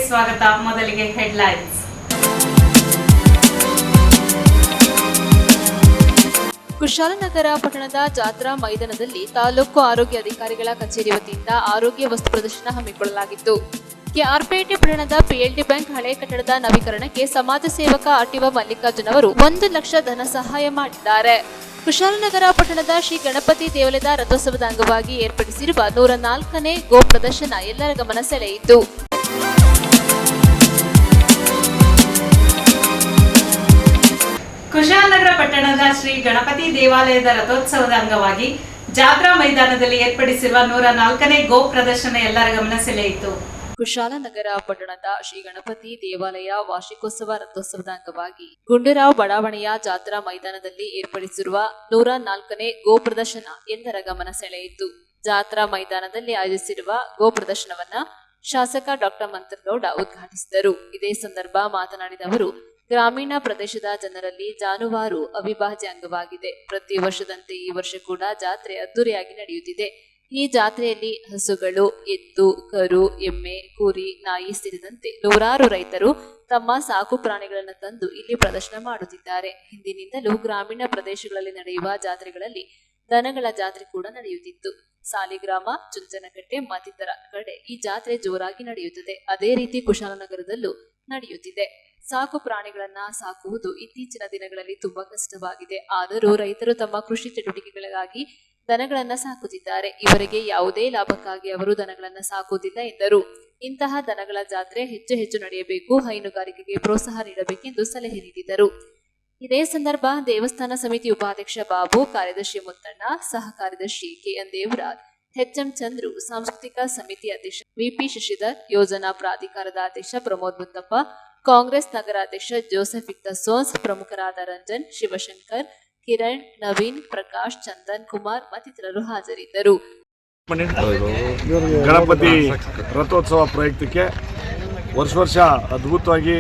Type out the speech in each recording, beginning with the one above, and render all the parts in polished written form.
ಸ್ವಾಗತ. ಮೊದಲಿಗೆ ಹೆಡ್ಲೈನ್ಸ್. ಕುಶಾಲನಗರ ಪಟ್ಟಣದ ಜಾತ್ರಾ ಮೈದಾನದಲ್ಲಿ ತಾಲೂಕು ಆರೋಗ್ಯ ಅಧಿಕಾರಿಗಳ ಕಚೇರಿ ವತಿಯಿಂದ ಆರೋಗ್ಯ ವಸ್ತು ಪ್ರದರ್ಶನ ಹಮ್ಮಿಕೊಳ್ಳಲಾಗಿತ್ತು. ಕೆಆರ್ಪೇಟೆ ಪಟ್ಟಣದ ಪಿಎಲ್ಡಿ ಬ್ಯಾಂಕ್ ಹಳೆ ಕಟ್ಟಡದ ನವೀಕರಣಕ್ಕೆ ಸಮಾಜ ಸೇವಕ ಆರ್ಟಿಒ ಮಲ್ಲಿಕಾರ್ಜುನ್ ಅವರು 1 ಲಕ್ಷ ಧನ ಸಹಾಯ ಮಾಡಿದ್ದಾರೆ. ಕುಶಾಲನಗರ ಪಟ್ಟಣದ ಶ್ರೀ ಗಣಪತಿ ದೇವಾಲಯದ ರಥೋತ್ಸವದ ಅಂಗವಾಗಿ ಏರ್ಪಡಿಸಿರುವ 104ನೇ ಗೋ ಪ್ರದರ್ಶನ ಎಲ್ಲರ ಗಮನ ಸೆಳೆಯಿತು. ಕುಶಾಲನಗರ ಪಟ್ಟಣದ ಶ್ರೀ ಗಣಪತಿ ದೇವಾಲಯದ ರಥೋತ್ಸವದ ಅಂಗವಾಗಿ ಜಾತ್ರಾ ಮೈದಾನದಲ್ಲಿ ಏರ್ಪಡಿಸಿರುವ 104ನೇ ಗೋ ಪ್ರದರ್ಶನ ಎಲ್ಲರ ಗಮನ ಸೆಳೆಯಿತು. ಕುಶಾಲನಗರ ಪಟ್ಟಣದ ಶ್ರೀ ಗಣಪತಿ ದೇವಾಲಯ ವಾರ್ಷಿಕೋತ್ಸವ ರಥೋತ್ಸವದ ಅಂಗವಾಗಿ ಗುಂಡೂರಾವ್ ಬಡಾವಣೆಯ ಜಾತ್ರಾ ಮೈದಾನದಲ್ಲಿ ಏರ್ಪಡಿಸಿರುವ 104ನೇ ಗೋ ಪ್ರದರ್ಶನ ಎಲ್ಲರ ಗಮನ ಸೆಳೆಯಿತು. ಜಾತ್ರಾ ಮೈದಾನದಲ್ಲಿ ಆಯೋಜಿಸಿರುವ ಗೋ ಪ್ರದರ್ಶನವನ್ನ ಶಾಸಕ ಡಾಕ್ಟರ್ ಮಂತ್ರಗೌಡ ಉದ್ಘಾಟಿಸಿದರು. ಇದೇ ಸಂದರ್ಭ ಮಾತನಾಡಿದ ಅವರು, ಗ್ರಾಮೀಣ ಪ್ರದೇಶದ ಜನರಲ್ಲಿ ಜಾನುವಾರು ಅವಿಭಾಜ್ಯ ಅಂಗವಾಗಿದೆ. ಪ್ರತಿ ವರ್ಷದಂತೆ ಈ ವರ್ಷ ಕೂಡ ಜಾತ್ರೆ ಅದ್ದೂರಿಯಾಗಿ ನಡೆಯುತ್ತಿದೆ. ಈ ಜಾತ್ರೆಯಲ್ಲಿ ಹಸುಗಳು, ಎತ್ತು, ಕರು, ಎಮ್ಮೆ, ಕುರಿ, ನಾಯಿ ಸೇರಿದಂತೆ ನೂರಾರು ರೈತರು ತಮ್ಮ ಸಾಕು ಪ್ರಾಣಿಗಳನ್ನು ತಂದು ಇಲ್ಲಿ ಪ್ರದರ್ಶನ ಮಾಡುತ್ತಿದ್ದಾರೆ. ಹಿಂದಿನಿಂದಲೂ ಗ್ರಾಮೀಣ ಪ್ರದೇಶಗಳಲ್ಲಿ ನಡೆಯುವ ಜಾತ್ರೆಗಳಲ್ಲಿ ದನಗಳ ಜಾತ್ರೆ ಕೂಡ ನಡೆಯುತ್ತಿತ್ತು. ಸಾಲಿಗ್ರಾಮ, ಚುಂಚನಕಟ್ಟೆ ಮತ್ತಿತರ ಕಡೆ ಈ ಜಾತ್ರೆ ಜೋರಾಗಿ ನಡೆಯುತ್ತದೆ. ಅದೇ ರೀತಿ ಕುಶಾಲನಗರದಲ್ಲೂ ನಡೆಯುತ್ತಿದೆ. ಸಾಕು ಪ್ರಾಣಿಗಳನ್ನ ಸಾಕುವುದು ಇತ್ತೀಚಿನ ದಿನಗಳಲ್ಲಿ ತುಂಬಾ ಕಷ್ಟವಾಗಿದೆ. ಆದರೂ ರೈತರು ತಮ್ಮ ಕೃಷಿ ಚಟುವಟಿಕೆಗಳಿಗಾಗಿ ದನಗಳನ್ನ ಸಾಕುತ್ತಿದ್ದಾರೆ. ಇವರಿಗೆ ಯಾವುದೇ ಲಾಭಕ್ಕಾಗಿ ಅವರು ದನಗಳನ್ನ ಸಾಕುವುದಿಲ್ಲ ಎಂದರು. ಇಂತಹ ದನಗಳ ಜಾತ್ರೆ ಹೆಚ್ಚು ಹೆಚ್ಚು ನಡೆಯಬೇಕು, ಹೈನುಗಾರಿಕೆಗೆ ಪ್ರೋತ್ಸಾಹ ನೀಡಬೇಕೆಂದು ಸಲಹೆ ನೀಡಿದರು. ಇದೇ ಸಂದರ್ಭ ದೇವಸ್ಥಾನ ಸಮಿತಿ ಉಪಾಧ್ಯಕ್ಷ ಬಾಬು, ಕಾರ್ಯದರ್ಶಿ ಮುತ್ತಣ್ಣ, ಸಹ ಕಾರ್ಯದರ್ಶಿ ಕೆಎನ್ ದೇವರಾಜ್, ಎಚ್ಎಂ ಚಂದ್ರು, ಸಾಂಸ್ಕೃತಿಕ ಸಮಿತಿ ಅಧ್ಯಕ್ಷ ವಿಪಿ ಶಶಿಧರ್, ಯೋಜನಾ ಪ್ರಾಧಿಕಾರದ ಅಧ್ಯಕ್ಷ ಪ್ರಮೋದ್ ಮುತ್ತಪ್ಪ, ಕಾಂಗ್ರೆಸ್ ನಗರಾಧ್ಯಕ್ಷ ಜೋಸೆಫ್ ಇಕ್ತಸೋನ್ಸ್, ಪ್ರಮುಖರಾದ ರಂಜನ್, ಶಿವಶಂಕರ್, ಕಿರಣ್, ನವೀನ್, ಪ್ರಕಾಶ್, ಚಂದನ್ ಕುಮಾರ್ ಮತ್ತಿತರರು ಹಾಜರಿದ್ದರು. ಗಣಪತಿ ರಥೋತ್ಸವ ಪ್ರಯುಕ್ತಕ್ಕೆ ವರ್ಷ ಅದ್ಭುತವಾಗಿ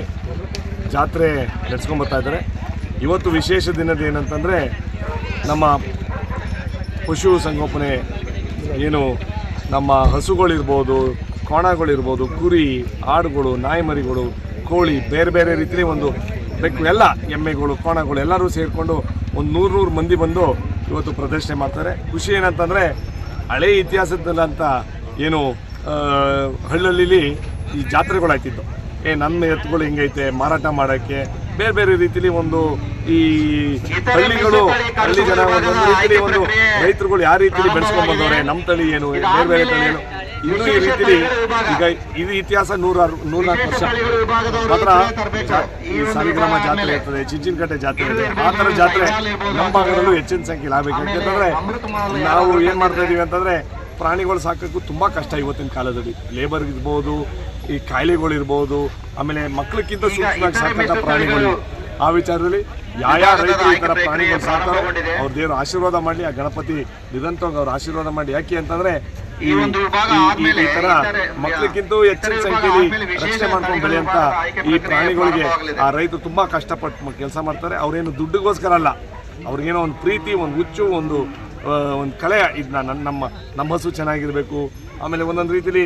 ಜಾತ್ರೆ ನಡೆಸ್ಕೊಂಡು ಬರ್ತಾ ಇದ್ದಾರೆ. ಇವತ್ತು ವಿಶೇಷ ದಿನದ ಏನಂತಂದರೆ, ನಮ್ಮ ಪಶು ಸಂಗೋಪನೆ ಏನು ನಮ್ಮ ಹಸುಗಳಿರ್ಬೋದು, ಕೋಣಗಳಿರ್ಬೋದು, ಕುರಿ, ಆಡುಗಳು, ನಾಯಿ ಮರಿಗಳು, ಕೋಳಿ, ಬೇರೆ ಬೇರೆ ರೀತಿಯಲ್ಲಿ ಒಂದು ಬೆಕ್ಕು, ಎಲ್ಲ ಎಮ್ಮೆಗಳು, ಕೋಣಗಳು ಎಲ್ಲರೂ ಸೇರಿಕೊಂಡು ಒಂದು 100 ಮಂದಿ ಬಂದು ಇವತ್ತು ಪ್ರದರ್ಶನ ಮಾಡ್ತಾರೆ. ಖುಷಿ ಏನಂತಂದರೆ, ಹಳೆ ಇತಿಹಾಸದಲ್ಲಂತ ಏನು ಹಳ್ಳಿಲಿ ಈ ಜಾತ್ರೆಗಳಾಗ್ತಿದ್ದು, ನನ್ನ ಎತ್ತುಗಳು ಹಿಂಗೈತೆ ಮಾರಾಟ ಮಾಡೋಕ್ಕೆ, ಬೇರೆ ಬೇರೆ ರೀತಿಲಿ ಒಂದು ಈ ಹಳ್ಳಿ ಜನ ಒಂದು ರೀತಿಲಿ ಒಂದು ರೈತರುಗಳು ಯಾವ ರೀತಿಲಿ ಬೆಳೆಸ್ಕೊಂಡು ಬಂದವ್ರೆ, ನಮ್ಮ ತಳಿ ಏನು, ಬೇರೆ ಬೇರೆ ತಳಿ ಏನು, ಇನ್ನೂ ಈ ರೀತಿಲಿ ಈಗ ಇದು ಇತಿಹಾಸ 104 ವರ್ಷ ಮಾತ್ರ ಈ ಸಾಲಿಗ್ರಾಮ ಜಾತ್ರೆ ಇರ್ತದೆ, ಚಿಂಚಿನಕಟ್ಟೆ ಜಾತ್ರೆ ಇದೆ. ಆ ಥರ ಜಾತ್ರೆ ನಮ್ಮ ಭಾಗದಲ್ಲೂ ಹೆಚ್ಚಿನ ಸಂಖ್ಯೆಯಲ್ಲಿ ಆಗಬೇಕು. ಯಾಕೆಂತಂದರೆ ನಾವು ಏನು ಮಾಡ್ತಾ ಇದ್ದೀವಿ ಅಂತಂದರೆ, ಪ್ರಾಣಿಗಳು ಸಾಕೋಕ್ಕೂ ತುಂಬ ಕಷ್ಟ ಇವತ್ತಿನ ಕಾಲದಲ್ಲಿ. ಲೇಬರ್ ಇರ್ಬೋದು, ಈ ಕಾಯಿಲೆಗಳಿರ್ಬೋದು, ಆಮೇಲೆ ಮಕ್ಕಳಕ್ಕಿಂತ ಸೂಕ್ಷ್ಮವಾಗಿ ಸಾಕಂಥ ಪ್ರಾಣಿಗಳು. ಆ ವಿಚಾರದಲ್ಲಿ ಯಾವ ರೈತರು ಈ ಥರ ಪ್ರಾಣಿಗಳು ಸಾಕ್ತಾರೋ ಅವ್ರ ದೇವರು ಆಶೀರ್ವಾದ ಮಾಡಲಿ, ಆ ಗಣಪತಿ ನಿರಂತರವಾಗಿ ಅವ್ರು ಆಶೀರ್ವಾದ ಮಾಡಿ. ಯಾಕೆ ಅಂತಂದರೆ ಈ ಥರ ಮಕ್ಕಳಿಗಿಂತ ಹೆಚ್ಚಿನ ಸಂಖ್ಯೆಯಲ್ಲಿ ರಕ್ಷಣೆ ಮಾಡ್ಕೊಂಡು ಬೆಳೆಯಂಥ ಈ ಪ್ರಾಣಿಗಳಿಗೆ ಆ ರೈತರು ತುಂಬ ಕಷ್ಟಪಟ್ಟು ಕೆಲಸ ಮಾಡ್ತಾರೆ. ಅವ್ರೇನು ದುಡ್ಡಿಗೋಸ್ಕರ ಅಲ್ಲ, ಅವ್ರಿಗೇನೋ ಒಂದು ಪ್ರೀತಿ, ಒಂದು ಹುಚ್ಚು, ಒಂದು ಕಲೆ. ಇದನ್ನ ನಮ್ಮ ಹಸು ಚೆನ್ನಾಗಿರಬೇಕು, ಆಮೇಲೆ ಒಂದೊಂದು ರೀತಿಲಿ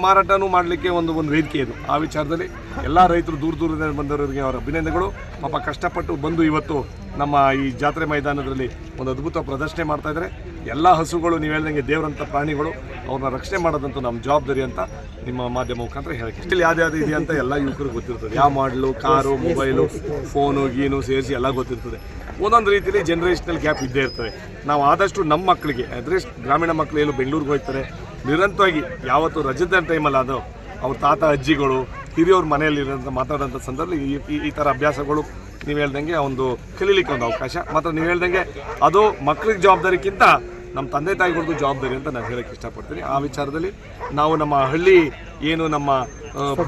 ಮಾರಾಟನೂ ಮಾಡಲಿಕ್ಕೆ ಒಂದು ವೇದಿಕೆ ಇದು. ಆ ವಿಚಾರದಲ್ಲಿ ಎಲ್ಲ ರೈತರು ದೂರದಿಂದ ಬಂದವರಿಗೆ ಅವರ ಅಭಿನಂದನೆಗಳು. ಪಾಪ ಕಷ್ಟಪಟ್ಟು ಬಂದು ಇವತ್ತು ನಮ್ಮ ಈ ಜಾತ್ರೆ ಮೈದಾನದಲ್ಲಿ ಒಂದು ಅದ್ಭುತ ಪ್ರದರ್ಶನೆ ಮಾಡ್ತಾ ಇದ್ದಾರೆ. ಎಲ್ಲ ಹಸುಗಳು ನೀವು ಹೇಳ್ದಂಗೆ ದೇವರಂಥ ಪ್ರಾಣಿಗಳು, ಅವ್ರನ್ನ ರಕ್ಷಣೆ ಮಾಡೋದಂತೂ ನಮ್ಮ ಜವಾಬ್ದಾರಿ ಅಂತ ನಿಮ್ಮ ಮಾಧ್ಯಮ ಮುಖಾಂತರ ಹೇಳಕ್ಕೆ. ಇಲ್ಲಿ ಯಾವ್ದು ಇದೆ ಅಂತ ಎಲ್ಲ ಯುವಕರಿಗೆ ಗೊತ್ತಿರ್ತದೆ. ಯಾವ ಮಾಡಲು, ಕಾರು, ಮೊಬೈಲು, ಫೋನು, ಗೀನು ಸೇರಿಸಿ ಎಲ್ಲ ಗೊತ್ತಿರ್ತದೆ. ಒಂದೊಂದು ರೀತಿಯಲ್ಲಿ ಜನ್ರೇಷನಲ್ ಗ್ಯಾಪ್ ಇದ್ದೇ ಇರ್ತದೆ. ನಾವು ಆದಷ್ಟು ನಮ್ಮ ಮಕ್ಕಳಿಗೆ, ಅಂದರೆ ಗ್ರಾಮೀಣ ಮಕ್ಕಳು ಎಲ್ಲೂ ಬೆಂಗಳೂರಿಗೆ ಹೋಗ್ತಾರೆ, ನಿರಂತರವಾಗಿ ಯಾವತ್ತು ರಜದ ಟೈಮಲ್ಲಿ ಅದು ಅವ್ರ ತಾತ ಅಜ್ಜಿಗಳು ಹಿರಿಯವ್ರ ಮನೆಯಲ್ಲಿ ಮಾತಾಡೋಂಥ ಸಂದರ್ಭದಲ್ಲಿ ಈ ಥರ ಅಭ್ಯಾಸಗಳು ನೀವು ಹೇಳ್ದಂಗೆ ಒಂದು ಕಲೀಲಿಕ್ಕೆ ಒಂದು ಅವಕಾಶ. ಮಾತ್ರ ನೀವು ಹೇಳ್ದಂಗೆ ಅದು ಮಕ್ಕಳಿಗೆ ಜವಾಬ್ದಾರಿಗಿಂತ ನಮ್ಮ ತಂದೆ ತಾಯಿಗಳದ್ದು ಜವಾಬ್ದಾರಿ ಅಂತ ನಾನು ಹೇಳೋಕ್ಕೆ ಇಷ್ಟಪಡ್ತೀನಿ. ಆ ವಿಚಾರದಲ್ಲಿ ನಾವು ನಮ್ಮ ಹಳ್ಳಿ ಏನು ನಮ್ಮ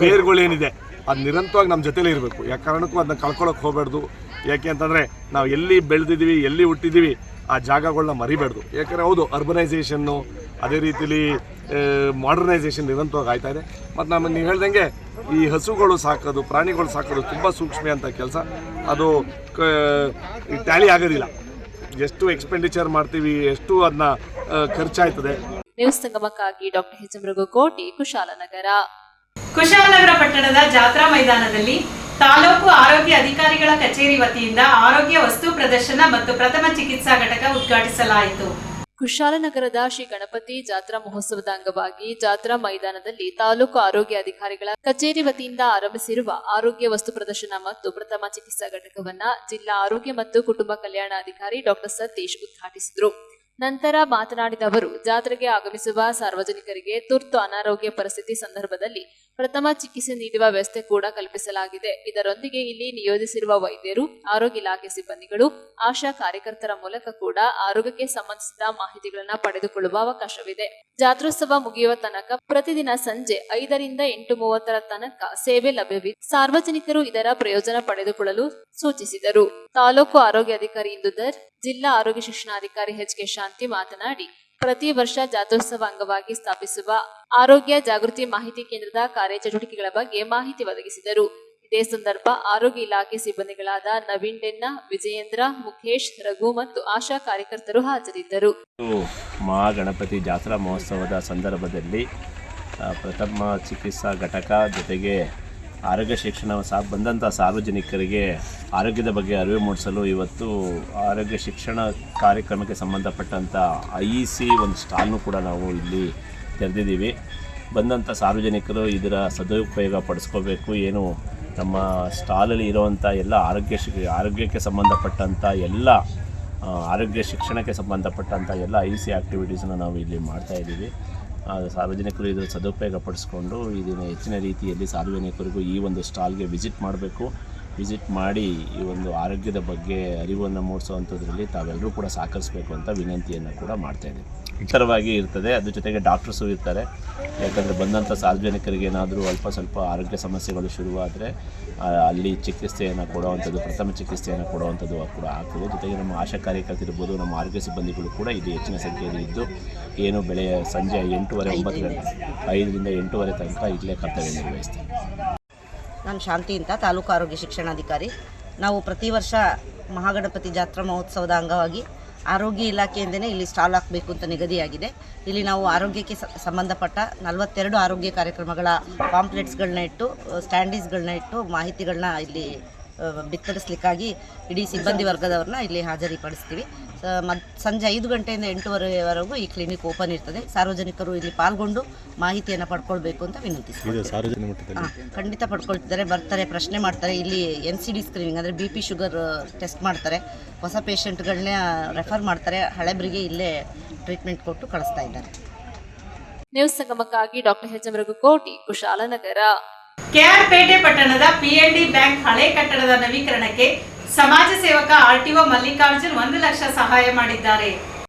ಬೇರುಗಳೇನಿದೆ ಅದು ನಿರಂತರವಾಗಿ ನಮ್ಮ ಜೊತೆಲೇ ಇರಬೇಕು. ಯಾಕೆ ಕಾರಣಕ್ಕೂ ಅದನ್ನ ಕಳ್ಕೊಳ್ಳೋಕೆ ಹೋಗಬಾರ್ದು. ಯಾಕೆ ಅಂತಂದರೆ ನಾವು ಎಲ್ಲಿ ಬೆಳೆದಿದ್ದೀವಿ, ಎಲ್ಲಿ ಹುಟ್ಟಿದ್ದೀವಿ, ಆ ಜಾಗಗಳನ್ನ ಮರಿಬಾರ್ದು. ಯಾಕಂದರೆ ಹೌದು, ಅರ್ಬನೈಸೇಷನ್ನು ಅದೇ ರೀತಿಲಿ ಮಾಡರ್ನೈಸೇಷನ್ ನಿರಂತರವಾಗಿ ಆಯ್ತಾ ಇದೆ. ಮತ್ತು ನೀವು ಹೇಳ್ದಂಗೆ ಈ ಹಸುಗಳು ಸಾಕೋದು, ಪ್ರಾಣಿಗಳು ಸಾಕೋದು ತುಂಬ ಸೂಕ್ಷ್ಮ ಅಂತ ಕೆಲಸ. ಅದು ಟ್ಯಾಲಿ ಆಗೋದಿಲ್ಲ. ಎಷ್ಟು ಎಕ್ಸ್ಪೆಂಡಿಚರ್ ಮಾಡ್ತೀವಿ, ಎಷ್ಟು ಅದನ್ನ ಖರ್ಚಾಯ್ತದೆ. ನ್ಯೂಸ್ ಸಂಗಮಕ್ಕಾಗಿ doctor H M Raghukoti, Kushalnagar. Kushalnagar ಪಟ್ಟಣದ ಜಾತ್ರಾ ಮೈದಾನದಲ್ಲಿ ತಾಲೂಕು ಆರೋಗ್ಯ ಅಧಿಕಾರಿಗಳ ಕಚೇರಿ ವತಿಯಿಂದ ಆರೋಗ್ಯ ವಸ್ತು ಪ್ರದರ್ಶನ ಮತ್ತು ಪ್ರಥಮ ಚಿಕಿತ್ಸಾ ಘಟಕ ಉದ್ಘಾಟಿಸಲಾಯಿತು. ಕುಶಾಲನಗರದ ಶ್ರೀ ಗಣಪತಿ ಜಾತ್ರಾ ಮಹೋತ್ಸವದ ಅಂಗವಾಗಿ ಜಾತ್ರಾ ಮೈದಾನದಲ್ಲಿ ತಾಲೂಕು ಆರೋಗ್ಯ ಅಧಿಕಾರಿಗಳ ಕಚೇರಿ ವತಿಯಿಂದ ಆರಂಭಿಸಿರುವ ಆರೋಗ್ಯ ವಸ್ತು ಪ್ರದರ್ಶನ ಮತ್ತು ಪ್ರಥಮ ಚಿಕಿತ್ಸಾ ಘಟಕವನ್ನ ಜಿಲ್ಲಾ ಆರೋಗ್ಯ ಮತ್ತು ಕುಟುಂಬ ಕಲ್ಯಾಣ ಅಧಿಕಾರಿ ಡಾಕ್ಟರ್ ಸತೀಶ್ ಉದ್ಘಾಟಿಸಿದರು. ನಂತರ ಮಾತನಾಡಿದ ಅವರು, ಜಾತ್ರೆಗೆ ಆಗಮಿಸುವ ಸಾರ್ವಜನಿಕರಿಗೆ ತುರ್ತು ಅನಾರೋಗ್ಯ ಪರಿಸ್ಥಿತಿ ಸಂದರ್ಭದಲ್ಲಿ ಪ್ರಥಮ ಚಿಕಿತ್ಸೆ ನೀಡುವ ವ್ಯವಸ್ಥೆ ಕೂಡ ಕಲ್ಪಿಸಲಾಗಿದೆ. ಇದರೊಂದಿಗೆ ಇಲ್ಲಿ ನಿಯೋಜಿಸಿರುವ ವೈದ್ಯರು, ಆರೋಗ್ಯ ಇಲಾಖೆ ಸಿಬ್ಬಂದಿಗಳು, ಆಶಾ ಕಾರ್ಯಕರ್ತರ ಮೂಲಕ ಕೂಡ ಆರೋಗ್ಯಕ್ಕೆ ಸಂಬಂಧಿಸಿದ ಮಾಹಿತಿಗಳನ್ನು ಪಡೆದುಕೊಳ್ಳುವ ಅವಕಾಶವಿದೆ. ಜಾತ್ರೋತ್ಸವ ಮುಗಿಯುವ ತನಕ ಪ್ರತಿದಿನ ಸಂಜೆ 5 ರಿಂದ 8:30 ತನಕ ಸೇವೆ ಲಭ್ಯವಿದ್ದು ಸಾರ್ವಜನಿಕರು ಇದರ ಪ್ರಯೋಜನ ಪಡೆದುಕೊಳ್ಳಲು ಸೂಚಿಸಿದರು. ತಾಲೂಕು ಆರೋಗ್ಯ ಅಧಿಕಾರಿ ಇಂದುಧರ್, ಜಿಲ್ಲಾ ಆರೋಗ್ಯ ಶಿಕ್ಷಣಾಧಿಕಾರಿ ಎಚ್.ಕೆ. ಶಾಂತಿ ಮಾತನಾಡಿ, ಪ್ರತಿ ವರ್ಷ ಜಾತ್ರೋತ್ಸವ ಅಂಗವಾಗಿ ಸ್ಥಾಪಿಸುವ ಆರೋಗ್ಯ ಜಾಗೃತಿ ಮಾಹಿತಿ ಕೇಂದ್ರದ ಕಾರ್ಯಚಟುವಟಿಕೆಗಳ ಬಗ್ಗೆ ಮಾಹಿತಿ ಒದಗಿಸಿದರು. ಇದೇ ಸಂದರ್ಭ ಆರೋಗ್ಯ ಇಲಾಖೆ ಸಿಬ್ಬಂದಿಗಳಾದ ನವೀನ್ ಡೆನ್ನ, ವಿಜಯೇಂದ್ರ, ಮುಖೇಶ್, ರಘು ಮತ್ತು ಆಶಾ ಕಾರ್ಯಕರ್ತರು ಹಾಜರಿದ್ದರು. ಮಹಾಗಣಪತಿ ಜಾತ್ರಾ ಮಹೋತ್ಸವದ ಸಂದರ್ಭದಲ್ಲಿ ಪ್ರಥಮ ಚಿಕಿತ್ಸಾ ಘಟಕ ಜೊತೆಗೆ ಆರೋಗ್ಯ ಶಿಕ್ಷಣ ಬಂದಂಥ ಸಾರ್ವಜನಿಕರಿಗೆ ಆರೋಗ್ಯದ ಬಗ್ಗೆ ಅರಿವು ಮೂಡಿಸಲು ಇವತ್ತು ಆರೋಗ್ಯ ಶಿಕ್ಷಣ ಕಾರ್ಯಕ್ರಮಕ್ಕೆ ಸಂಬಂಧಪಟ್ಟಂಥ IEC ಒಂದು ಸ್ಟಾಲ್ನು ಕೂಡ ನಾವು ಇಲ್ಲಿ ತೆರೆದಿದ್ದೀವಿ. ಬಂದಂಥ ಸಾರ್ವಜನಿಕರು ಇದರ ಸದುಪಯೋಗ ಪಡಿಸ್ಕೋಬೇಕು. ಏನು ನಮ್ಮ ಸ್ಟಾಲಲ್ಲಿ ಇರುವಂಥ ಎಲ್ಲ ಆರೋಗ್ಯಕ್ಕೆ ಸಂಬಂಧಪಟ್ಟಂಥ ಎಲ್ಲ ಆರೋಗ್ಯ ಶಿಕ್ಷಣಕ್ಕೆ ಸಂಬಂಧಪಟ್ಟಂಥ ಎಲ್ಲ IEC ಆ್ಯಕ್ಟಿವಿಟೀಸನ್ನು ನಾವು ಇಲ್ಲಿ ಮಾಡ್ತಾಯಿದ್ದೀವಿ. ಸಾರ್ವಜನಿಕರು ಇದರ ಸದುಪಯೋಗ ಪಡಿಸ್ಕೊಂಡು ಇದನ್ನು ಹೆಚ್ಚಿನ ರೀತಿಯಲ್ಲಿ ಸಾರ್ವಜನಿಕರಿಗೂ ಈ ಒಂದು ಸ್ಟಾಲ್ಗೆ ವಿಸಿಟ್ ಮಾಡಬೇಕು. ವಿಸಿಟ್ ಮಾಡಿ ಈ ಒಂದು ಆರೋಗ್ಯದ ಬಗ್ಗೆ ಅರಿವನ್ನು ಮೂಡಿಸುವಂಥದ್ರಲ್ಲಿ ತಾವೆಲ್ಲರೂ ಕೂಡ ಸಹಕರಿಸಬೇಕು ಅಂತ ವಿನಂತಿಯನ್ನು ಕೂಡ ಮಾಡ್ತಾಯಿದ್ದೀವಿ. ಇತರವಾಗಿ ಇರ್ತದೆ, ಅದ್ರ ಜೊತೆಗೆ ಡಾಕ್ಟರ್ಸು ಇರ್ತಾರೆ. ಯಾಕಂದರೆ ಬಂದಂಥ ಸಾರ್ವಜನಿಕರಿಗೆ ಏನಾದರೂ ಅಲ್ಪ ಸ್ವಲ್ಪ ಆರೋಗ್ಯ ಸಮಸ್ಯೆಗಳು ಶುರುವಾದರೆ ಅಲ್ಲಿ ಚಿಕಿತ್ಸೆಯನ್ನು ಕೊಡುವಂಥದ್ದು, ಪ್ರಥಮ ಚಿಕಿತ್ಸೆಯನ್ನು ಕೊಡುವಂಥದ್ದು ಕೂಡ ಆಗ್ತದೆ. ಜೊತೆಗೆ ನಮ್ಮ ಆಶಾ ಕಾರ್ಯಕರ್ತರಿರ್ಬೋದು, ನಮ್ಮ ಆರೋಗ್ಯ ಸಿಬ್ಬಂದಿಗಳು ಕೂಡ ಇಲ್ಲಿ ಹೆಚ್ಚಿನ ಸಂಖ್ಯೆಯಲ್ಲಿ ಇದ್ದು ಏನು ಸಂಜೆ 8:30, 9 ಗಂಟೆ 5 ರಿಂದ 8:30 ತನಕ ಇಲ್ಲೇ ಕರ್ತವ್ಯ ನಿರ್ವಹಿಸ್ತಾರೆ. ನಾನು ಶಾಂತಿ ಅಂತ, ತಾಲೂಕು ಆರೋಗ್ಯ ಶಿಕ್ಷಣಾಧಿಕಾರಿ. ನಾವು ಪ್ರತಿ ವರ್ಷ ಮಹಾಗಣಪತಿ ಜಾತ್ರಾ ಮಹೋತ್ಸವದ ಅಂಗವಾಗಿ ಆರೋಗ್ಯ ಇಲಾಖೆಯಿಂದಲೇ ಇಲ್ಲಿ ಸ್ಟಾಲ್ ಹಾಕಬೇಕು ಅಂತ ನಿಗದಿಯಾಗಿದೆ. ಇಲ್ಲಿ ನಾವು ಆರೋಗ್ಯಕ್ಕೆ ಸಂಬಂಧಪಟ್ಟ 42 ಆರೋಗ್ಯ ಕಾರ್ಯಕ್ರಮಗಳ ಪಾಂಪ್ಲೆಟ್ಸ್ಗಳನ್ನ ಇಟ್ಟು, ಸ್ಟ್ಯಾಂಡೀಸ್ಗಳನ್ನ ಇಟ್ಟು ಮಾಹಿತಿಗಳನ್ನ ಇಲ್ಲಿ ಬಿತ್ತರಿಸಲಿಕ್ಕಾಗಿ ಇಡೀ ಸಿಬ್ಬಂದಿ ವರ್ಗದವ್ರನ್ನ ಇಲ್ಲಿ ಹಾಜರಿಪಡಿಸ್ತೀವಿ. ಸಂಜೆ 5 ಗಂಟೆಯಿಂದ 8:30ವರೆಗೂ ಈ ಕ್ಲಿನಿಕ್ ಓಪನ್ ಇರ್ತದೆ. ಸಾರ್ವಜನಿಕರು ಇಲ್ಲಿ ಪಾಲ್ಗೊಂಡು ಮಾಹಿತಿಯನ್ನು ಪಡ್ಕೊಳ್ಬೇಕು ಅಂತ ವಿನಂತಿಸ್ತೀವಿ. ಖಂಡಿತ ಪಡ್ಕೊಳ್ತಿದ್ದಾರೆ, ಬರ್ತಾರೆ, ಪ್ರಶ್ನೆ ಮಾಡ್ತಾರೆ. ಇಲ್ಲಿ NCD ಸ್ಕ್ರೀನಿಂಗ್ ಅಂದರೆ BP ಶುಗರ್ ಟೆಸ್ಟ್ ಮಾಡ್ತಾರೆ. ಹೊಸ ಪೇಷಂಟ್ಗಳನ್ನ ರೆಫರ್ ಮಾಡ್ತಾರೆ. ಹಳೆಬರಿಗೆ ಇಲ್ಲೇ ಟ್ರೀಟ್ಮೆಂಟ್ ಕೊಟ್ಟು ಕಳಿಸ್ತಾ ಇದ್ದಾರೆ. ನ್ಯೂಸ್ ಸಂಗಮಕ್ಕಾಗಿ ಡಾಕ್ಟರ್ ಎಚ್.ಎಂ. ರಘುಕೋಟಿ, ಕುಶಾಲನಗರ. KR-ಪೇಟೆ ಪಟ್ಟಣದ PLD ಬ್ಯಾಂಕ್ ಹಳೆ ಕಟ್ಟಡದ ನವೀಕರಣಕ್ಕೆ ಸಮಾಜ ಸೇವಕ RTO ಮಲ್ಲಿಕಾರ್ಜುನ್ 1 ಲಕ್ಷ ಸಹಾಯ ಮಾಡಿದ್ದಾರೆ.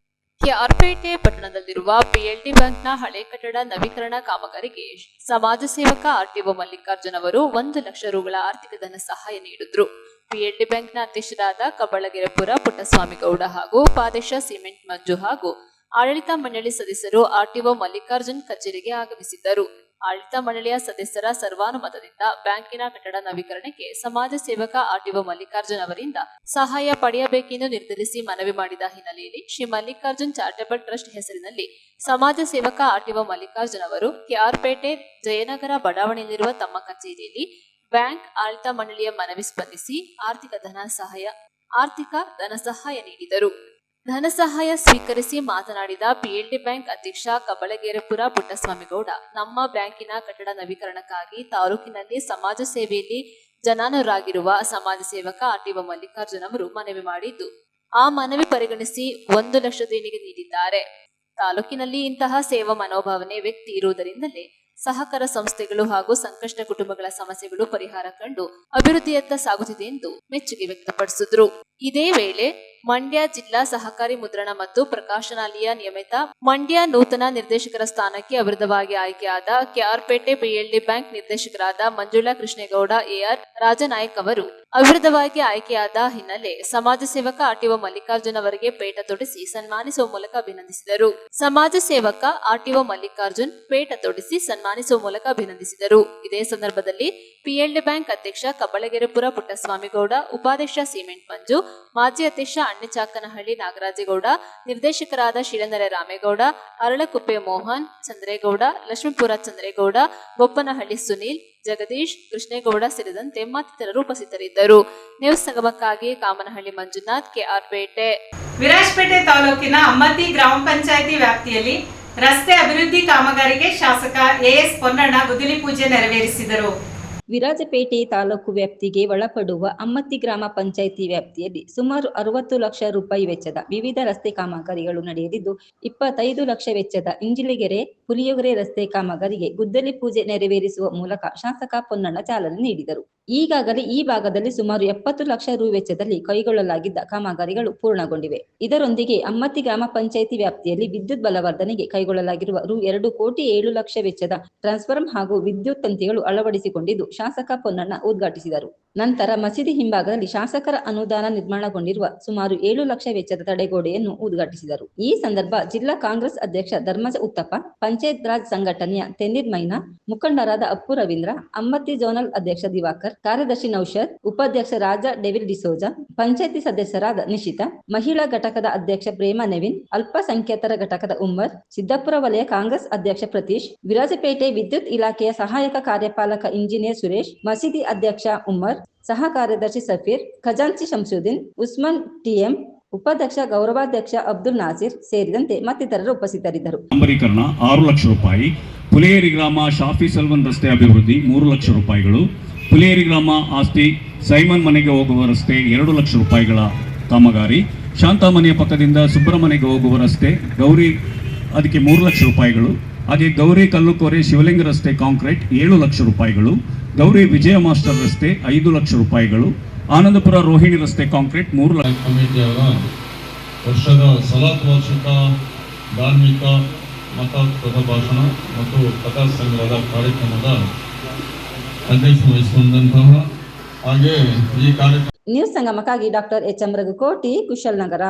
KR-ಪೇಟೆ ಪಟ್ಟಣದಲ್ಲಿರುವ PLD ಬ್ಯಾಂಕ್ನ ಹಳೆ ಕಟ್ಟಡ ನವೀಕರಣ ಕಾಮಗಾರಿಗೆ ಸಮಾಜ ಸೇವಕ RTO ಮಲ್ಲಿಕಾರ್ಜುನ್ ಅವರು 1 ಲಕ್ಷ ರುಗಳ ಆರ್ಥಿಕ ಧನ ಸಹಾಯ ನೀಡಿದ್ರು. PLD ಬ್ಯಾಂಕ್ನ ಅಧ್ಯಕ್ಷರಾದ ಕಬ್ಬಳಗೆರೆಪುರ ಪುಟ್ಟಸ್ವಾಮಿ ಗೌಡ ಹಾಗೂ ಉಪಾಧ್ಯಕ್ಷ ಸಿಮೆಂಟ್ ಮಂಜು ಹಾಗೂ ಆಡಳಿತ ಮಂಡಳಿ ಸದಸ್ಯರು RTO ಮಲ್ಲಿಕಾರ್ಜುನ್ ಕಚೇರಿಗೆ ಆಗಮಿಸಿದ್ದರು. ಆಡಳಿತ ಮಂಡಳಿಯ ಸದಸ್ಯರ ಸರ್ವಾನುಮತದಿಂದ ಬ್ಯಾಂಕಿನ ಕಟ್ಟಡ ನವೀಕರಣಕ್ಕೆ ಸಮಾಜ ಸೇವಕ RTO ಮಲ್ಲಿಕಾರ್ಜುನ್ ಅವರಿಂದ ಸಹಾಯ ಪಡೆಯಬೇಕೆಂದು ನಿರ್ಧರಿಸಿ ಮನವಿ ಮಾಡಿದ ಹಿನ್ನೆಲೆಯಲ್ಲಿ ಶ್ರೀ ಮಲ್ಲಿಕಾರ್ಜುನ್ ಚಾರಿಟಬಲ್ ಟ್ರಸ್ಟ್ ಹೆಸರಿನಲ್ಲಿ ಸಮಾಜ ಸೇವಕ RTO ಮಲ್ಲಿಕಾರ್ಜುನ್ ಅವರು KR-ಪೇಟೆ ಜಯನಗರ ಬಡಾವಣೆಯಲ್ಲಿರುವ ತಮ್ಮ ಕಚೇರಿಯಲ್ಲಿ ಬ್ಯಾಂಕ್ ಆಡಳಿತ ಮಂಡಳಿಯ ಮನವಿ ಸ್ಪಂದಿಸಿ ಆರ್ಥಿಕ ಧನ ಸಹಾಯ ನೀಡಿದರು. ಧನ ಸಹಾಯ ಸ್ವೀಕರಿಸಿ ಮಾತನಾಡಿದ PLD ಬ್ಯಾಂಕ್ ಅಧ್ಯಕ್ಷ ಕಬ್ಬಳಗೆರೆಪುರ ಪುಟ್ಟಸ್ವಾಮಿಗೌಡ, ನಮ್ಮ ಬ್ಯಾಂಕಿನ ಕಟ್ಟಡ ನವೀಕರಣಕ್ಕಾಗಿ ತಾಲೂಕಿನಲ್ಲಿ ಸಮಾಜ ಸೇವೆಯಲ್ಲಿ ಜನಾನುರಾಗಿರುವ ಸಮಾಜ ಸೇವಕ RTO ಮಲ್ಲಿಕಾರ್ಜುನ್ ಅವರು ಮನವಿ ಮಾಡಿದ್ದು, ಆ ಮನವಿ ಪರಿಗಣಿಸಿ 1 ಲಕ್ಷ ದೇಣಿಗೆ ನೀಡಿದ್ದಾರೆ. ತಾಲೂಕಿನಲ್ಲಿ ಇಂತಹ ಸೇವಾ ಮನೋಭಾವನೆ ವ್ಯಕ್ತಿ ಇರುವುದರಿಂದಲೇ ಸಹಕಾರ ಸಂಸ್ಥೆಗಳು ಹಾಗೂ ಸಂಕಷ್ಟ ಕುಟುಂಬಗಳ ಸಮಸ್ಯೆಗಳು ಪರಿಹಾರ ಕಂಡು ಅಭಿವೃದ್ಧಿಯತ್ತ ಸಾಗುತ್ತಿದೆ ಎಂದು ಮೆಚ್ಚುಗೆ ವ್ಯಕ್ತಪಡಿಸಿದ್ರು. ಇದೇ ವೇಳೆ ಮಂಡ್ಯ ಜಿಲ್ಲಾ ಸಹಕಾರಿ ಮುದ್ರಣ ಮತ್ತು ಪ್ರಕಾಶನಾಲಯ ನಿಯಮಿತ ಮಂಡ್ಯ ನೂತನ ನಿರ್ದೇಶಕರ ಸ್ಥಾನಕ್ಕೆ ಅವಿರೋಧವಾಗಿ ಆಯ್ಕೆಯಾದ KR-ಪೇಟೆ PLD ಬ್ಯಾಂಕ್ ನಿರ್ದೇಶಕರಾದ ಮಂಜುಳಾ ಕೃಷ್ಣೇಗೌಡ AR ರಾಜನಾಯಕ್ ಅವರು ಅವಿರೋಧವಾಗಿ ಆಯ್ಕೆಯಾದ ಹಿನ್ನೆಲೆ ಸಮಾಜ ಸೇವಕ ಆರ್ಟಿಒ ಮಲ್ಲಿಕಾರ್ಜುನ್ ಅವರಿಗೆ ಪೇಟ ತೊಡಿಸಿ ಸನ್ಮಾನಿಸುವ ಮೂಲಕ ಅಭಿನಂದಿಸಿದರು. ಸಮಾಜ ಸೇವಕ ಆರ್ಟಿಒ ಮಲ್ಲಿಕಾರ್ಜುನ್ ಪೇಟ ತೊಡಿಸಿ ಸನ್ಮಾನಿಸುವ ಮೂಲಕ ಅಭಿನಂದಿಸಿದರು. ಇದೇ ಸಂದರ್ಭದಲ್ಲಿ ಪಿಎಲ್ಡಿ ಬ್ಯಾಂಕ್ ಅಧ್ಯಕ್ಷ ಕಬ್ಬಳಗೆರೆಪುರ ಪುಟ್ಟಸ್ವಾಮಿಗೌಡ, ಉಪಾಧ್ಯಕ್ಷ ಸಿಮೆಂಟ್ ಮಂಜು, ಮಾಜಿ ಅಧ್ಯಕ್ಷ ಅಣ್ಣಿಚಾಕನಹಳ್ಳಿ ನಾಗರಾಜೇಗೌಡ, ನಿರ್ದೇಶಕರಾದ ಶಿಳಂದರೆ ರಾಮೇಗೌಡ, ಅರಳಕುಪ್ಪೆ ಮೋಹನ್, ಚಂದ್ರೇಗೌಡ, ಲಕ್ಷ್ಮೀಪುರ ಚಂದ್ರೇಗೌಡ, ಬೊಪ್ಪನಹಳ್ಳಿ ಸುನೀಲ್, ಜಗದೀಶ್, ಕೃಷ್ಣೇಗೌಡ ಸೇರಿದಂತೆ ಮತ್ತಿತರರು ಉಪಸ್ಥಿತರಿದ್ದರು. ನ್ಯೂಸ್ ಸಂಗಮಕ್ಕಾಗಿ ಕಾಮನಹಳ್ಳಿ ಮಂಜುನಾಥ್, ಕೆಆರ್ ಪೇಟೆ. ವಿರಾಜಪೇಟೆ ತಾಲೂಕಿನ ಅಮ್ಮತ್ತಿ ಗ್ರಾಮ ಪಂಚಾಯಿತಿ ವ್ಯಾಪ್ತಿಯಲ್ಲಿ ರಸ್ತೆ ಅಭಿವೃದ್ಧಿ ಕಾಮಗಾರಿಗೆ ಶಾಸಕ ಎಎಸ್ ಪೊನ್ನಣ್ಣ ಗುದ್ದಲಿ ಪೂಜೆ ನೆರವೇರಿಸಿದರು. ವಿರಾಜಪೇಟೆ ತಾಲೂಕು ವ್ಯಾಪ್ತಿಗೆ ಒಳಪಡುವ ಅಮ್ಮತ್ತಿ ಗ್ರಾಮ ಪಂಚಾಯಿತಿ ವ್ಯಾಪ್ತಿಯಲ್ಲಿ ಸುಮಾರು 60 ಲಕ್ಷ ರೂಪಾಯಿ ವೆಚ್ಚದ ವಿವಿಧ ರಸ್ತೆ ಕಾಮಗಾರಿಗಳು ನಡೆಯಲಿದ್ದು 25 ಲಕ್ಷ ವೆಚ್ಚದ ಇಂಜಿಲಗೆರೆ ಹುಲಿಯೊಗರೆ ರಸ್ತೆ ಕಾಮಗಾರಿಗೆ ಗುದ್ದಲಿ ಪೂಜೆ ನೆರವೇರಿಸುವ ಮೂಲಕ ಶಾಸಕ ಪೊನ್ನಣ್ಣ ಚಾಲನೆ ನೀಡಿದರು. ಈಗಾಗಲೇ ಈ ಭಾಗದಲ್ಲಿ ಸುಮಾರು 70 ಲಕ್ಷ ರು ವೆಚ್ಚದಲ್ಲಿ ಕೈಗೊಳ್ಳಲಾಗಿದ್ದ ಕಾಮಗಾರಿಗಳು ಪೂರ್ಣಗೊಂಡಿವೆ. ಇದರೊಂದಿಗೆ ಅಮ್ಮತ್ತಿ ಗ್ರಾಮ ಪಂಚಾಯಿತಿ ವ್ಯಾಪ್ತಿಯಲ್ಲಿ ವಿದ್ಯುತ್ ಬಲವರ್ಧನೆಗೆ ಕೈಗೊಳ್ಳಲಾಗಿರುವ ರು 2,07,00,000 ವೆಚ್ಚದ ಟ್ರಾನ್ಸ್ಫಾರ್ಮರ್ ಹಾಗೂ ವಿದ್ಯುತ್ ತಂತಿಗಳು ಅಳವಡಿಸಿಕೊಂಡಿದ್ದು ಶಾಸಕ ಪೊನ್ನಣ್ಣ ಉದ್ಘಾಟಿಸಿದರು. ನಂತರ ಮಸೀದಿ ಹಿಂಭಾಗದಲ್ಲಿ ಶಾಸಕರ ಅನುದಾನ ನಿರ್ಮಾಣಗೊಂಡಿರುವ ಸುಮಾರು 7 ಲಕ್ಷ ವೆಚ್ಚದ ತಡೆಗೋಡೆಯನ್ನು ಉದ್ಘಾಟಿಸಿದರು. ಈ ಸಂದರ್ಭ ಜಿಲ್ಲಾ ಕಾಂಗ್ರೆಸ್ ಅಧ್ಯಕ್ಷ ಧರ್ಮಜ ಉತ್ತಪ್ಪ, ಪಂಚಾಯತ್ ರಾಜ್ ಸಂಘಟನೆಯ ತೆನ್ನೀರ್ ಮೈನಾ, ಮುಖಂಡರಾದ ಅಪ್ಪು ರವೀಂದ್ರ, ಅಮ್ಮತ್ತಿ ಝೋನಲ್ ಅಧ್ಯಕ್ಷ ದಿವಾಕರ್, ಕಾರ್ಯದರ್ಶಿ ನೌಷದ್, ಉಪಾಧ್ಯಕ್ಷ ರಾಜಾ ಡೆವಿಲ್ ಡಿಸೋಜಾ, ಪಂಚಾಯತಿ ಸದಸ್ಯರಾದ ನಿಶಿತಾ, ಮಹಿಳಾ ಘಟಕದ ಅಧ್ಯಕ್ಷ ಪ್ರೇಮಾ ನೆವಿನ್, ಅಲ್ಪಸಂಖ್ಯಾತರ ಘಟಕದ ಉಮ್ಮರ್, ಸಿದ್ದಾಪುರ ವಲಯ ಕಾಂಗ್ರೆಸ್ ಅಧ್ಯಕ್ಷ ಪ್ರತೀಶ್, ವಿರಾಜಪೇಟೆ ವಿದ್ಯುತ್ ಇಲಾಖೆಯ ಸಹಾಯಕ ಕಾರ್ಯಪಾಲಕ ಇಂಜಿನಿಯರ್ ಸುರೇಶ್, ಮಸೀದಿ ಅಧ್ಯಕ್ಷ ಉಮ್ಮರ್, ಸಹ ಕಾರ್ಯದರ್ಶಿ ಸಫೀರ್, ಖಜಾಂಚಿ ಶಂಸುದ್ದೀನ್, ಉಸ್ಮಾನ್ ಟಿಎಂ, ಉಪಾಧ್ಯಕ್ಷ ಗೌರವಾಧ್ಯಕ್ಷ ಅಬ್ದುಲ್ ನಾಸಿರ್ ಸೇರಿದಂತೆ ಮತ್ತಿತರರು ಉಪಸ್ಥಿತರಿದ್ದರು. ಡಾಂಬರೀಕರಣ 6 ಲಕ್ಷ ರೂಪಾಯಿ, ಪುಲಿಯೇರಿ ಗ್ರಾಮ ಶಾಫಿ ಸಲ್ವನ್ ರಸ್ತೆ ಅಭಿವೃದ್ಧಿ 3 ಲಕ್ಷ ರೂಪಾಯಿಗಳು, ಪುಲಿಯೇರಿ ಗ್ರಾಮ ಆಸ್ತಿ ಸೈಮನ್ ಮನೆಗೆ ಹೋಗುವ ರಸ್ತೆ 2 ಲಕ್ಷ ರೂಪಾಯಿಗಳ ಕಾಮಗಾರಿ, ಶಾಂತಾ ಮನೆಯ ಪಕ್ಕದಿಂದ ಸುಬ್ರಹ್ಮಣ್ಯಗೆ ಹೋಗುವ ರಸ್ತೆ ಗೌರಿ ಅದಕ್ಕೆ 3 ಲಕ್ಷ ರೂಪಾಯಿಗಳು, ಹಾಗೆ ಗೌರಿ ಕಲ್ಲುಕೋರೆ ಶಿವಲಿಂಗ ರಸ್ತೆ ಕಾಂಕ್ರೀಟ್ 7 ಲಕ್ಷ ರೂಪಾಯಿಗಳು, ಗೌರಿ ವಿಜಯ ಮಾಸ್ಟರ್ ರಸ್ತೆ 5 ಲಕ್ಷ ರೂಪಾಯಿಗಳು, ಆನಂದಪುರ ರೋಹಿಣಿ ರಸ್ತೆ ಕಾಂಕ್ರೀಟ್ 3 ಲಕ್ಷ. ಕಮಿಟಿಯವರ ವರ್ಷದ ಸಲಾತ್ ವಾರ್ಷಿಕ ಧಾರ್ಮಿಕ ಮತ ಪ್ರಭಾಷಣ ಮತ್ತು ಕಥಾ ಸಂಗ್ರಹದ ಕಾರ್ಯಕ್ರಮದ ಅಧ್ಯಕ್ಷ ವಹಿಸಿಕೊಂಡಂತಹ ಹಾಗೆ ಈ ಕಾರ್ಯಕ್ರಮ ನ್ಯೂಸ್ ಸಂಗಮಕ್ಕಾಗಿ doctor H M Raghukoti, Kushalnagar.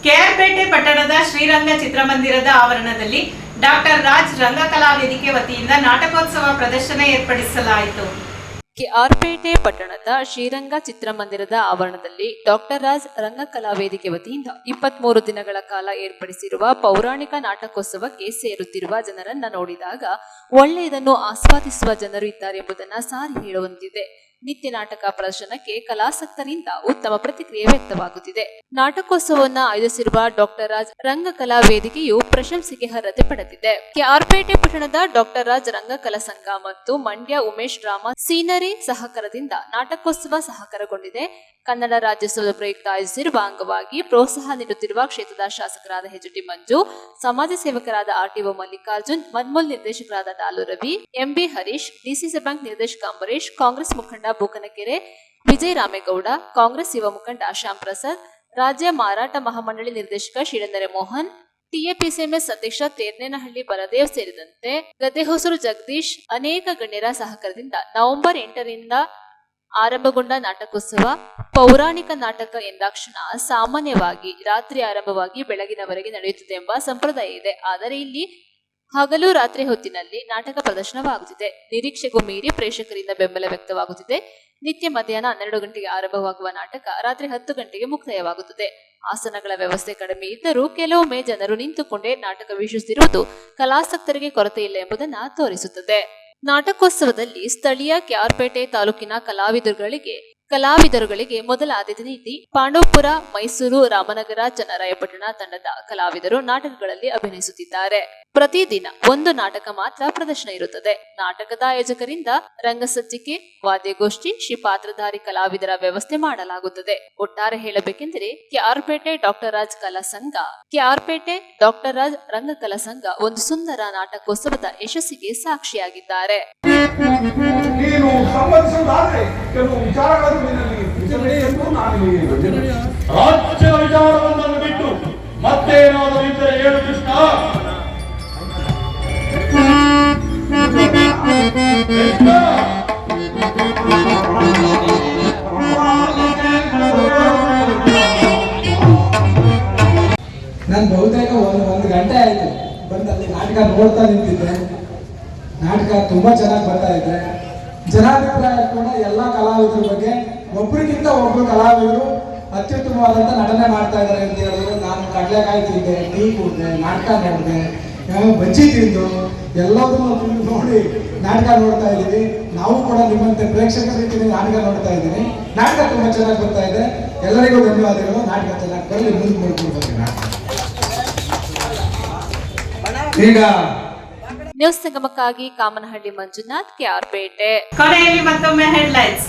KR Pete ಪಟ್ಟಣದ ಶ್ರೀರಂಗ ಚಿತ್ರಮಂದಿರದ ಆವರಣದಲ್ಲಿ ಡಾಕ್ಟರ್ ರಾಜ್ ರಂಗಕಲಾ ವೇದಿಕೆ ವತಿಯಿಂದ ನಾಟಕೋತ್ಸವ ಪ್ರದರ್ಶನ ಏರ್ಪಡಿಸಲಾಯಿತು. ಕೆಆರ್ಪೇಟೆ ಪಟ್ಟಣದ ಶ್ರೀರಂಗ ಚಿತ್ರಮಂದಿರದ ಆವರಣದಲ್ಲಿ ಡಾಕ್ಟರ್ ರಾಜ್ ರಂಗಕಲಾ ವೇದಿಕೆ ವತಿಯಿಂದ 23 ದಿನಗಳ ಕಾಲ ಏರ್ಪಡಿಸಿರುವ ಪೌರಾಣಿಕ ನಾಟಕೋತ್ಸವಕ್ಕೆ ಸೇರುತ್ತಿರುವ ಜನರನ್ನ ನೋಡಿದಾಗ ಒಳ್ಳೆಯದನ್ನು ಆಸ್ವಾದಿಸುವ ಜನರು ಇದ್ದಾರೆ ಎಂಬುದನ್ನು ಸಾರಿ ಹೇಳುವಂತಿದೆ. ನಿತ್ಯ ನಾಟಕ ಪ್ರದರ್ಶನಕ್ಕೆ ಕಲಾಸಕ್ತರಿಂದ ಉತ್ತಮ ಪ್ರತಿಕ್ರಿಯೆ ವ್ಯಕ್ತವಾಗುತ್ತಿದೆ. ನಾಟಕೋತ್ಸವವನ್ನು ಆಯೋಜಿಸಿರುವ ಡಾಕ್ಟರ್ ರಾಜ್ ರಂಗಕಲಾ ವೇದಿಕೆಯು ಪ್ರಶಂಸೆಗೆ ಅರ್ಹತೆ ಪಡೆದಿದೆ. ಕೆಆರ್ಪೇಟೆ ಪಟ್ಟಣದ ಡಾಕ್ಟರ್ ರಾಜ್ ರಂಗಕಲಾ ಸಂಘ ಮತ್ತು ಮಂಡ್ಯ ಉಮೇಶ್ ಡ್ರಾಮಾ ಸೀನರಿ ಸಹಕಾರದಿಂದ ನಾಟಕೋತ್ಸವ ಸಹಕಾರಗೊಂಡಿದೆ. ಕನ್ನಡ ರಾಜ್ಯೋತ್ಸವದ ಪ್ರಯುಕ್ತ ಆಯೋಜಿಸಿರುವ ಅಂಗವಾಗಿ ಪ್ರೋತ್ಸಾಹ ನೀಡುತ್ತಿರುವ ಕ್ಷೇತ್ರದ ಶಾಸಕರಾದ ಎಚ್.ಟಿ. ಮಂಜು, ಸಮಾಜ ಸೇವಕರಾದ ಆರ್ಟಿಒ ಮಲ್ಲಿಕಾರ್ಜುನ್, ಮನ್ಮೂಲ್ ನಿರ್ದೇಶಕರಾದ Dalu Ravi, MB Harish, DCC bank ನಿರ್ದೇಶಕ ಅಂಬರೀಶ್, ಕಾಂಗ್ರೆಸ್ ಮುಖಂಡ ಬೂಕನಕೆರೆ ವಿಜಯ ರಾಮೇಗೌಡ, ಕಾಂಗ್ರೆಸ್ ಯುವ ಮುಖಂಡ ಶ್ಯಾಮ್ ಪ್ರಸಾದ್, ರಾಜ್ಯ ಮಾರಾಟ ಮಹಾಮಂಡಳಿ ನಿರ್ದೇಶಕ ಶಿಳಂದರೆ ಮೋಹನ್, ಟಿಎಪಿಸಿಎಂಎಸ್ ಅಧ್ಯಕ್ಷ ತೇರ್ನೇನಹಳ್ಳಿ ಬಲದೇವ್ ಸೇರಿದಂತೆ ಗದ್ದೆಹೊಸೂರು ಜಗದೀಶ್ ಅನೇಕ ಗಣ್ಯರ ಸಹಕಾರದಿಂದ ನವೆಂಬರ್ 8ರಿಂದ ಆರಂಭಗೊಂಡ ನಾಟಕೋತ್ಸವ ಪೌರಾಣಿಕ ನಾಟಕ ಎಂದಾಕ್ಷಣ ಸಾಮಾನ್ಯವಾಗಿ ರಾತ್ರಿ ಆರಂಭವಾಗಿ ಬೆಳಗಿನವರೆಗೆ ನಡೆಯುತ್ತದೆ ಎಂಬ ಸಂಪ್ರದಾಯ ಇದೆ. ಆದರೆ ಇಲ್ಲಿ ಹಗಲು ರಾತ್ರಿ ಹೊತ್ತಿನಲ್ಲಿ ನಾಟಕ ಪ್ರದರ್ಶನವಾಗುತ್ತಿದೆ. ನಿರೀಕ್ಷೆಗೂ ಮೀರಿ ಪ್ರೇಕ್ಷಕರಿಂದ ಬೆಂಬಲ ವ್ಯಕ್ತವಾಗುತ್ತಿದೆ. ನಿತ್ಯ ಮಧ್ಯಾಹ್ನ 12 ಗಂಟೆಗೆ ಆರಂಭವಾಗುವ ನಾಟಕ ರಾತ್ರಿ 10 ಗಂಟೆಗೆ ಮುಕ್ತಾಯವಾಗುತ್ತದೆ. ಆಸನಗಳ ವ್ಯವಸ್ಥೆ ಕಡಿಮೆ ಇದ್ದರೂ ಕೆಲವೊಮ್ಮೆ ಜನರು ನಿಂತುಕೊಂಡೇ ನಾಟಕ ವೀಕ್ಷಿಸುತ್ತಿರುವುದು ಕಲಾಸಕ್ತರಿಗೆ ಕೊರತೆ ಇಲ್ಲ ಎಂಬುದನ್ನು ತೋರಿಸುತ್ತದೆ. ನಾಟಕೋತ್ಸವದಲ್ಲಿ ಸ್ಥಳೀಯ ಕೆಆರ್ಪೇಟೆ ತಾಲೂಕಿನ ಕಲಾವಿದರುಗಳಿಗೆ ಮೊದಲ ಆದ್ಯತೆ ನೀಡಿ ಪಾಂಡವಪುರ, ಮೈಸೂರು, ರಾಮನಗರ, ಚನ್ನರಾಯಪಟ್ಟಣ ತಂಡದ ಕಲಾವಿದರು ನಾಟಕಗಳಲ್ಲಿ ಅಭಿನಯಿಸುತ್ತಿದ್ದಾರೆ. ಪ್ರತಿದಿನ ಒಂದು ನಾಟಕ ಮಾತ್ರ ಪ್ರದರ್ಶನ ಇರುತ್ತದೆ. ನಾಟಕದ ಆಯೋಜಕರಿಂದ ರಂಗಸಜ್ಜಿಕೆ, ವಾದ್ಯಗೋಷ್ಠಿ, ಶ್ರೀಪಾತ್ರಧಾರಿ ಕಲಾವಿದರ ವ್ಯವಸ್ಥೆ ಮಾಡಲಾಗುತ್ತದೆ. ಒಟ್ಟಾರೆ ಹೇಳಬೇಕೆಂದರೆ ಕೆಆರ್ಪೇಟೆ ಡಾಕ್ಟರ್ ರಾಜ್ ಕಲಾ ಸಂಘ, ಕೆಆರ್ಪೇಟೆ ಡಾಕ್ಟರ್ ರಾಜ್ ರಂಗಕಲಾ ಸಂಘ ಒಂದು ಸುಂದರ ನಾಟಕೋತ್ಸವದ ಯಶಸ್ಸಿಗೆ ಸಾಕ್ಷಿಯಾಗಿದ್ದಾರೆ. ನೀನು ಸಂಬಂಧಿಸುವುದಾದ್ರೆ ಕೆಲವು ವಿಚಾರಗಳನ್ನು ರಾಜ್ಯದ ವಿಚಾರವನ್ನು ಬಿಟ್ಟು ಮತ್ತೇನಾದರೂ ಇದ್ದರೆ ಹೇಳು ಕೃಷ್ಣ. ಕೃಷ್ಣ ನಾಟಕ ನೋಡ್ತಾ ನಿಂತಿದ್ದೆ. ನಾಟಕ ತುಂಬ ಚೆನ್ನಾಗಿ ಬರ್ತಾ ಇದೆ. ಜನಾಭಿಪ್ರಾಯ ಕೂಡ ಎಲ್ಲ ಕಲಾವಿದರ ಬಗ್ಗೆ ಒಬ್ಬರಿಗಿಂತ ಒಬ್ಬರು ಕಲಾವಿದರು ಅತ್ಯುತ್ತಮವಾದಂಥ ನಟನೆ ಮಾಡ್ತಾ ಇದ್ದಾರೆ ಅಂತ ಹೇಳಿದ್ರು. ನಾನು ಕಡಲೆಕಾಯಿ ತಿಂದೆ, ಟೀ ಕುಡಿದೆ, ನಾಟಕ ನೋಡಿದೆ, ಬಜ್ಜಿ ತಿಂದು ಎಲ್ಲದನ್ನು ನೋಡಿ ನಾಟಕ ನೋಡ್ತಾ ಇದ್ದೀವಿ. ನಾವು ಕೂಡ ನಿಮ್ಮಂತೆ ಪ್ರೇಕ್ಷಕರ ರೀತಿಯಲ್ಲಿ ನಾಟಕ ನೋಡ್ತಾ ಇದ್ದೀನಿ. ನಾಟಕ ತುಂಬ ಚೆನ್ನಾಗಿ ಬರ್ತಾ ಇದೆ. ಎಲ್ಲರಿಗೂ ಧನ್ಯವಾದಗಳು. ನಾಟಕ ಚೆನ್ನಾಗಿ ಬರಲಿ, ಮುಂದೆ ನೋಡ್ಕೊಳ್ಬೋದು. ಈಗ ನ್ಯೂಸ್ ಸಂಗಮಕ್ಕಾಗಿ ಕಾಮನಹಳ್ಳಿ ಮಂಜುನಾಥ್, ಕೆಆರ್ಪೇಟೆ. ಕೊನೆಯಲ್ಲಿ ಮತ್ತೊಮ್ಮೆ ಹೆಡ್ಲೈನ್ಸ್.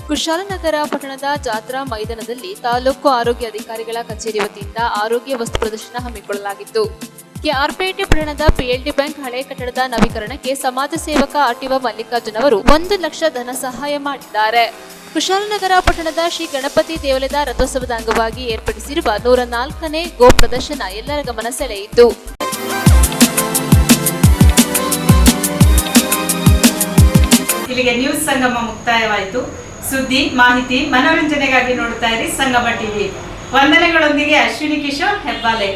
ಕುಶಾಲನಗರ ಪಟ್ಟಣದ ಜಾತ್ರಾ ಮೈದಾನದಲ್ಲಿ ತಾಲೂಕು ಆರೋಗ್ಯ ಅಧಿಕಾರಿಗಳ ಕಚೇರಿ ವತಿಯಿಂದ ಆರೋಗ್ಯ ವಸ್ತು ಪ್ರದರ್ಶನ ಹಮ್ಮಿಕೊಳ್ಳಲಾಗಿತ್ತು. ಕೆಆರ್ಪೇಟೆ ಪಟ್ಟಣದ ಪಿಎಲ್ಡಿ ಬ್ಯಾಂಕ್ ಹಳೆ ಕಟ್ಟಡದ ನವೀಕರಣಕ್ಕೆ ಸಮಾಜ ಸೇವಕ ಆರ್ಟಿಒ ಮಲ್ಲಿಕಾರ್ಜುನ್ ಅವರು 1 ಲಕ್ಷ ಧನ ಸಹಾಯ ಮಾಡಿದ್ದಾರೆ. ಕುಶಾಲನಗರ ಪಟ್ಟಣದ ಶ್ರೀ ಗಣಪತಿ ದೇವಾಲಯದ ರಥೋತ್ಸವದ ಅಂಗವಾಗಿ ಏರ್ಪಡಿಸಿರುವ 104ನೇ ಗೋ ಪ್ರದರ್ಶನ ಎಲ್ಲರ ಗಮನ ಸೆಳೆಯಿತು. ಇಲ್ಲಿಗೆ ನ್ಯೂಸ್ ಸಂಗಮ ಮುಕ್ತಾಯವಾಯಿತು. ಸುದ್ದಿ, ಮಾಹಿತಿ, ಮನೋರಂಜನೆಗಾಗಿ ನೋಡ್ತಾ ಇರಿ ಸಂಗಮ ಟಿವಿ. ವಂದನೆಗಳೊಂದಿಗೆ ಅಶ್ವಿನಿ ಕಿಶೋರ್ ಹೆಬ್ಬಾಲೆ.